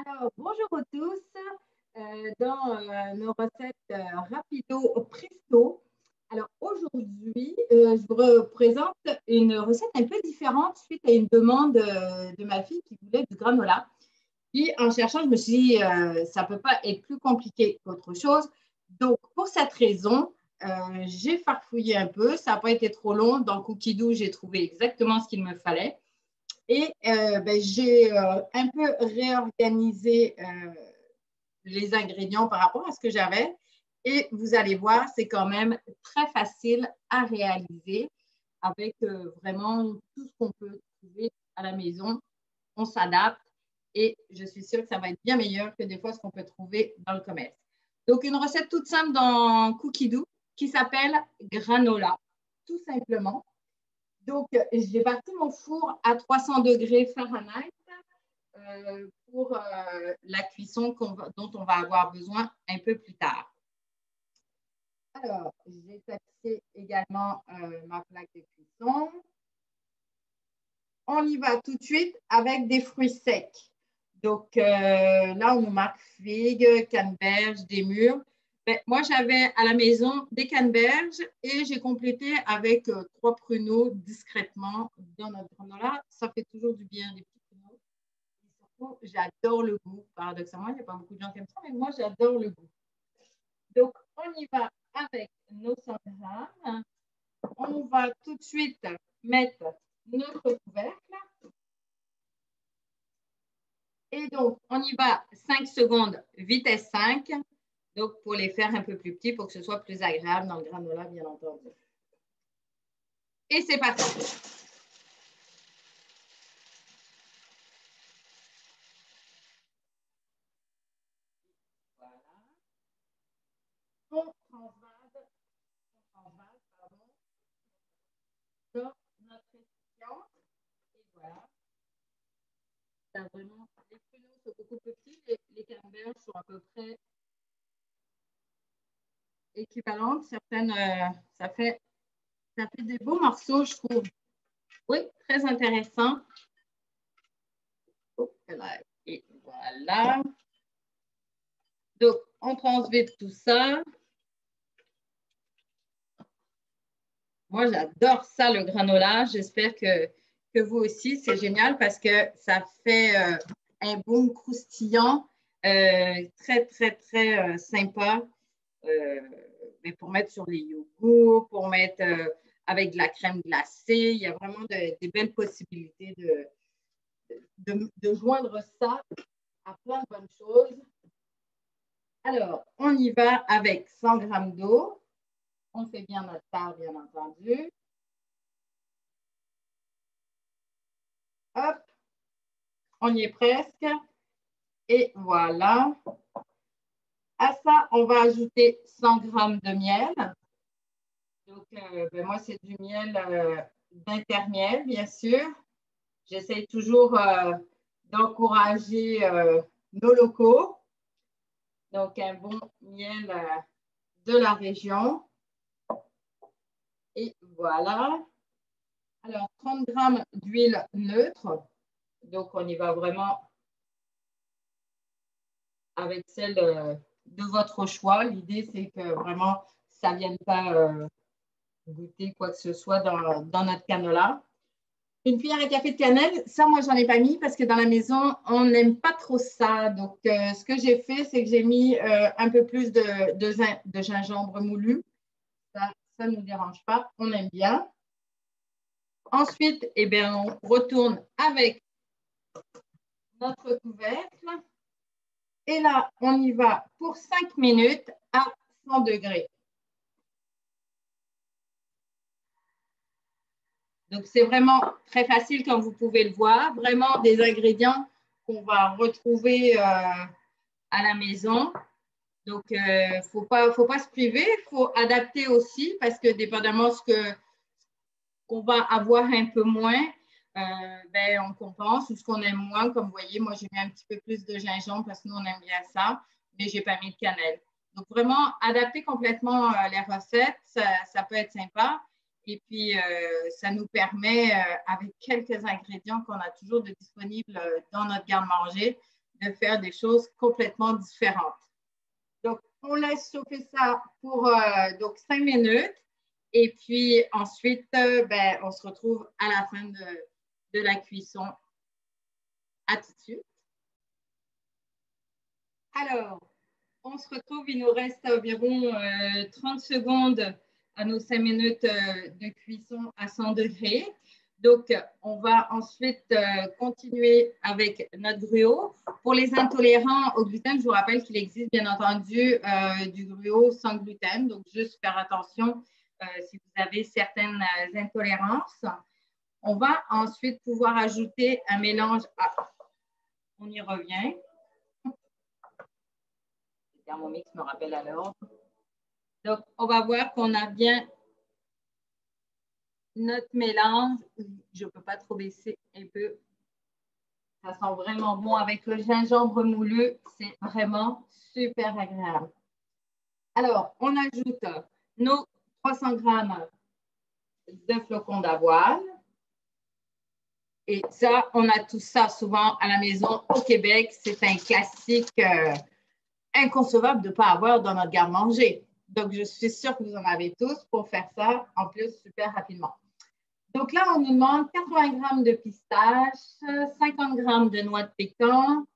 Alors, bonjour à tous. Dans nos recettes rapido presto. Alors, aujourd'hui, je vous présente une recette un peu différente suite à une demande de ma fille qui voulait du granola. Puis, en cherchant, je me suis dit, ça ne peut pas être plus compliqué qu'autre chose. Donc, pour cette raison, j'ai farfouillé un peu. Ça n'a pas été trop long. Dans Cookidoo, j'ai trouvé exactement ce qu'il me fallait. Et j'ai un peu réorganisé les ingrédients par rapport à ce que j'avais. Et vous allez voir, c'est quand même très facile à réaliser avec vraiment tout ce qu'on peut trouver à la maison. On s'adapte et je suis sûre que ça va être bien meilleur que des fois ce qu'on peut trouver dans le commerce. Donc, une recette toute simple dans Cookidoo qui s'appelle granola, tout simplement. Donc, j'ai parti mon four à 300 degrés Fahrenheit pour la cuisson dont on va avoir besoin un peu plus tard. Alors, j'ai tapé également ma plaque de cuisson. On y va tout de suite avec des fruits secs. Donc, là, on nous marque figues, canneberges, des mûres. Moi, j'avais à la maison des canneberges et j'ai complété avec 3 pruneaux discrètement dans notre granola. Ça fait toujours du bien, des petits pruneaux. Et surtout, j'adore le goût. Paradoxalement, il n'y a pas beaucoup de gens qui aiment ça, mais moi, j'adore le goût. Donc, on y va avec nos 100 grammes. On va tout de suite mettre notre couvercle. Et donc, on y va 5 secondes, vitesse 5. Donc, pour les faire un peu plus petits, pour que ce soit plus agréable dans le granola, bien entendu. Et c'est parti. Voilà. On transvase, dans notre récipient. Et voilà. Vraiment, les pruneaux sont beaucoup plus petits. Les canneberges sont à peu près équivalentes. Certaines, ça fait des beaux morceaux, je trouve. Oui, très intéressant. Et voilà. Donc, on transvase tout ça. Moi, j'adore ça, le granola. J'espère que vous aussi, c'est génial parce que ça fait un bon croustillant, très, très, très sympa. Mais pour mettre sur les yogourts, pour mettre avec de la crème glacée, il y a vraiment des belles possibilités de joindre ça à plein de bonnes choses. Alors, on y va avec 100 grammes d'eau. On fait bien notre part, bien entendu. Hop, on y est presque. Et voilà. À ça, on va ajouter 100 grammes de miel. Donc, moi, c'est du miel d'intermiel, bien sûr. J'essaie toujours d'encourager nos locaux. Donc, un bon miel de la région. Et voilà. Alors, 30 grammes d'huile neutre. Donc, on y va vraiment avec celle de votre choix. L'idée, c'est que vraiment, ça ne vienne pas goûter quoi que ce soit dans notre canola. Une cuillère à café de cannelle, ça, moi, j'en ai pas mis parce que dans la maison, on n'aime pas trop ça. Donc, ce que j'ai fait, c'est que j'ai mis un peu plus de gingembre moulu. Ça ne nous dérange pas, on aime bien. Ensuite, eh bien, on retourne avec notre couvercle. Et là, on y va pour 5 minutes à 100 degrés. Donc, c'est vraiment très facile comme vous pouvez le voir. Vraiment des ingrédients qu'on va retrouver à la maison. Donc, il faut pas se priver. Il faut adapter aussi parce que dépendamment de qu'on va avoir un peu moins, on compense ou ce qu'on aime moins. Comme vous voyez, moi, j'ai mis un petit peu plus de gingembre parce que nous, on aime bien ça, mais je n'ai pas mis de cannelle. Donc, vraiment, adapter complètement les recettes, ça peut être sympa. Et puis, ça nous permet, avec quelques ingrédients qu'on a toujours de disponibles dans notre garde-manger, de faire des choses complètement différentes. Donc, on laisse chauffer ça pour donc 5 minutes. Et puis ensuite, on se retrouve à la fin de la cuisson. À tout de suite. Alors, on se retrouve, il nous reste environ 30 secondes à nos 5 minutes de cuisson à 100 degrés. Donc, on va ensuite continuer avec notre gruau. Pour les intolérants au gluten, je vous rappelle qu'il existe bien entendu du gruau sans gluten. Donc, juste faire attention si vous avez certaines intolérances. On va ensuite pouvoir ajouter un mélange. On y revient. Le Thermomix me rappelle à l'ordre. Donc, on va voir qu'on a bien notre mélange. Je ne peux pas trop baisser un peu. Ça sent vraiment bon avec le gingembre moulu. C'est vraiment super agréable. Alors, on ajoute nos 300 grammes de flocons d'avoine. Et ça, on a tout ça souvent à la maison au Québec. C'est un classique inconcevable de ne pas avoir dans notre garde-manger. Donc, je suis sûre que vous en avez tous pour faire ça en plus super rapidement. Donc là, on nous demande 80 grammes de pistaches, 50 grammes de noix de pécan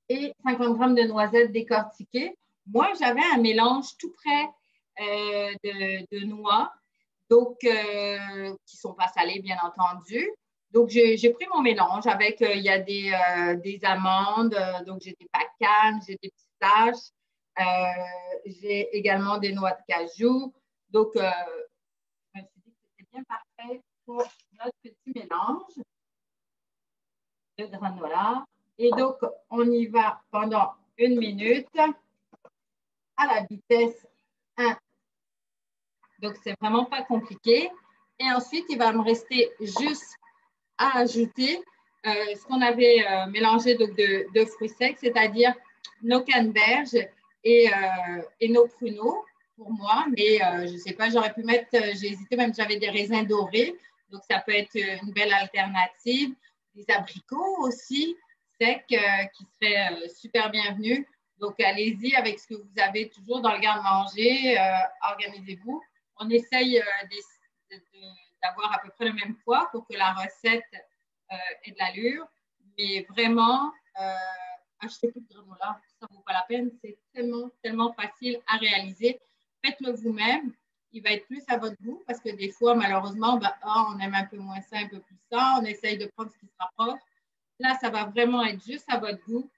et 50 grammes de noisettes décortiquées. Moi, j'avais un mélange tout près de noix, donc qui ne sont pas salées, bien entendu. Donc, j'ai pris mon mélange avec, il y a des amandes, donc j'ai des pacanes, j'ai des pistaches, j'ai également des noix de cajou. Donc, je me suis dit que c'était bien parfait pour notre petit mélange de granola. Et donc, on y va pendant 1 minute à la vitesse 1. Donc, c'est vraiment pas compliqué. Et ensuite, il va me rester juste à ajouter ce qu'on avait mélangé donc, de fruits secs, c'est-à-dire nos canneberges et nos pruneaux pour moi. Mais je ne sais pas, j'aurais pu mettre, j'ai hésité, même j'avais des raisins dorés. Donc, ça peut être une belle alternative. Des abricots aussi secs qui seraient super bienvenus. Donc, allez-y avec ce que vous avez toujours dans le garde-manger. Organisez-vous. On essaye d'avoir à peu près le même poids pour que la recette ait de l'allure. Mais vraiment, achetez plus de granola. Ça ne vaut pas la peine. C'est tellement, tellement facile à réaliser. Faites-le vous-même. Il va être plus à votre goût parce que des fois, malheureusement, on aime un peu moins ça, un peu plus ça. On essaye de prendre ce qui se rapproche. Là, ça va vraiment être juste à votre goût.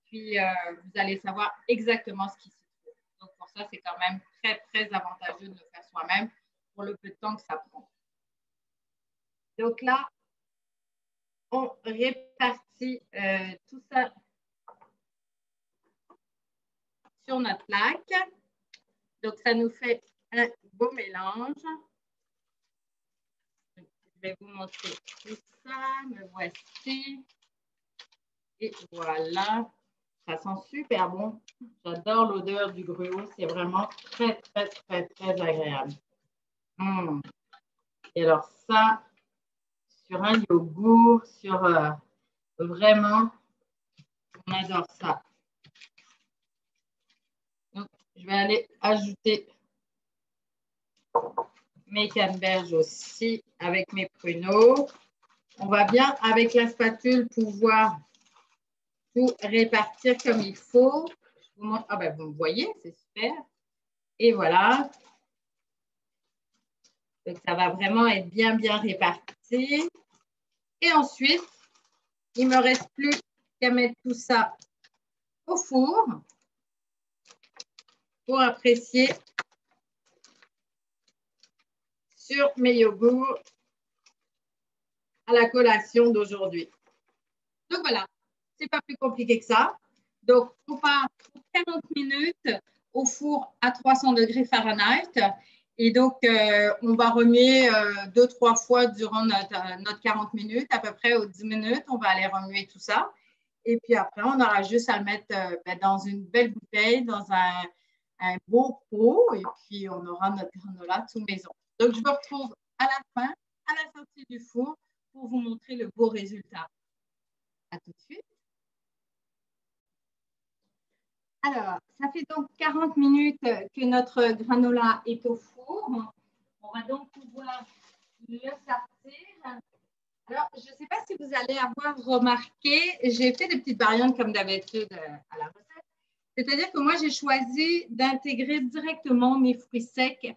Puis, vous allez savoir exactement ce qui se trouve. Donc, pour ça, c'est quand même très, très avantageux de le faire soi-même pour le peu de temps que ça prend. Donc là, on répartit tout ça sur notre plaque. Donc, ça nous fait un beau mélange. Je vais vous montrer tout ça. Me voici. Et voilà. Ça sent super bon. J'adore l'odeur du gruau. C'est vraiment très, très, très, très agréable. Et alors ça, sur un yogourt, sur vraiment, on adore ça. Donc, je vais aller ajouter mes canneberges aussi avec mes pruneaux. On va bien, avec la spatule, pouvoir tout répartir comme il faut. Je vous montre. Ah ben, vous me voyez, c'est super. Et voilà. Donc, ça va vraiment être bien, bien réparti. Et ensuite, il ne me reste plus qu'à mettre tout ça au four pour apprécier sur mes yogourts à la collation d'aujourd'hui. Donc voilà, c'est pas plus compliqué que ça. Donc, on part pour 40 minutes au four à 300 degrés Fahrenheit. Et donc, on va remuer 2-3 fois durant notre 40 minutes, à peu près aux 10 minutes. On va aller remuer tout ça. Et puis après, on aura juste à le mettre dans une belle bouteille, dans un beau pot. Et puis, on aura notre granola tout maison. Donc, je vous retrouve à la fin, à la sortie du four, pour vous montrer le beau résultat. À tout de suite. Alors, ça fait donc 40 minutes que notre granola est au four. On va donc pouvoir le sortir. Alors, je ne sais pas si vous allez avoir remarqué, j'ai fait des petites variantes comme d'habitude à la recette. C'est-à-dire que moi, j'ai choisi d'intégrer directement mes fruits secs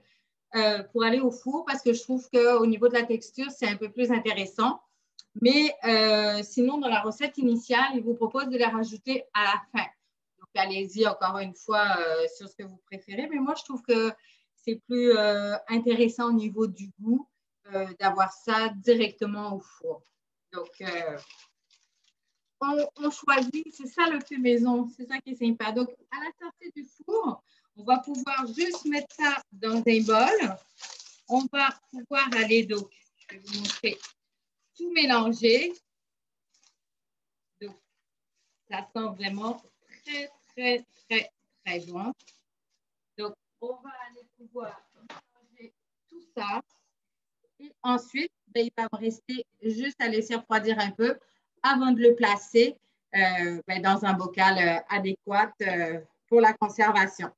pour aller au four parce que je trouve qu'au niveau de la texture, c'est un peu plus intéressant. Mais sinon, dans la recette initiale, il vous propose de les rajouter à la fin. Donc, allez-y encore une fois sur ce que vous préférez. Mais moi, je trouve que c'est plus intéressant au niveau du goût d'avoir ça directement au four. Donc, on choisit, c'est ça le fait maison, c'est ça qui est sympa. Donc, à la sortie du four, on va pouvoir juste mettre ça dans un bol. On va pouvoir aller, donc, je vais vous montrer, tout mélanger. Donc, ça sent vraiment très, très, très, très bon. Donc, on va aller pouvoir mélanger tout ça. Et ensuite, ben, il va me rester juste à laisser refroidir un peu avant de le placer ben, dans un bocal adéquat pour la conservation.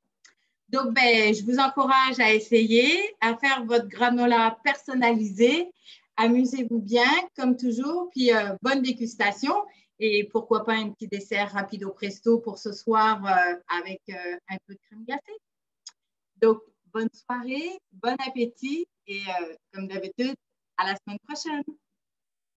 Donc, ben, je vous encourage à essayer, à faire votre granola personnalisé. Amusez-vous bien, comme toujours, puis bonne dégustation. Et pourquoi pas un petit dessert rapido presto pour ce soir avec un peu de crème glacée. Donc, bonne soirée, bon appétit et comme d'habitude, à la semaine prochaine.